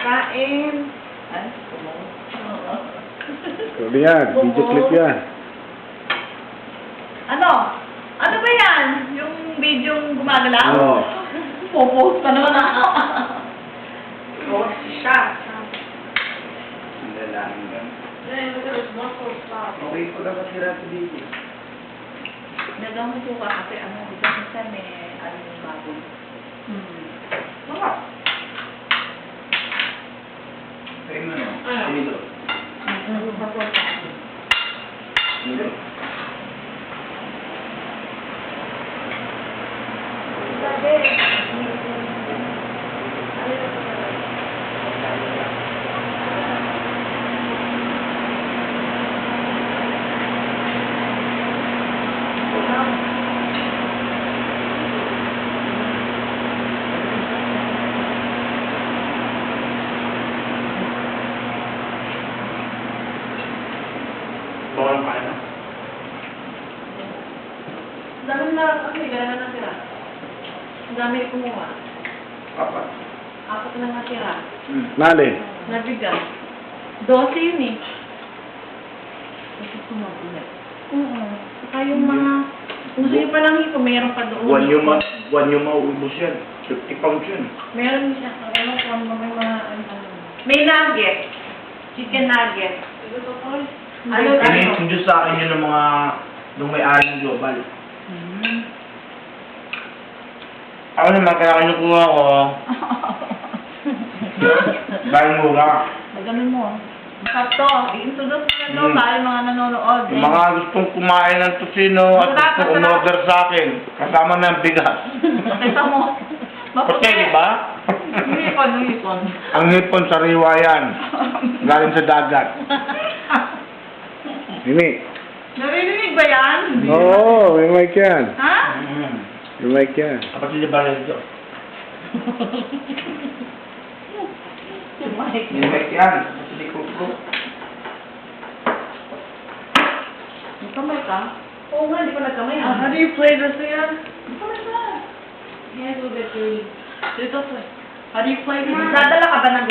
Kain. Ay, kumaw. Sabi yan, video clip yan. Ano? Ano ba yan? Yung video gumagalaw? Oo. Popost ka naman ako. Oh, siya. Ang lalaki ka. Okay ko lang kasi rato dito. Nagamit ko ka kasi ano, di ba minsan may ano yung baboy. Mga. Kaya mo no? Ano? Sinito. Sinito. Bawal pa na. Dami na, kasi gano'n na natira. Ang dami kumuha. Apat. Apat na natira. Nali. Nabigat. 12 yun eh. Kasi sumabulat. Oo. Saka yung mga... Kung sino pa lang ito, meron pa doon. Buwan yung mauubos yan. 50 pounds yun. Meron siya. Ano kung may mga... May nugget. Chicken nugget. Ano? Ini-introduce sa akin yun ng mga nung may-ari ng Global. Ako naman, kaya kinukuha ko. Dahil mura. Ganun mo. Sakto. I-introduce mo na doon para mga nanonood. Yung mga gustong kumain ng tosino at gustong umorder sa akin, kasama na ang bigas. Kita mo. Puti, di ba? Hipon. Ang hipon sariwa yan. Galing sa dagat. Mimi. Narinig ba yan? Oo, may mic yan. Ha? May mic yan. Kapatid ni Barrel ito. Mike. May mic yan. Kapatid ni Kukro. May kamay ka? Oo nga, di ko nagkamay. How do you play this again? Kamay ka. Yes, with it. Dito, how do you play this? Dadala ka ba ng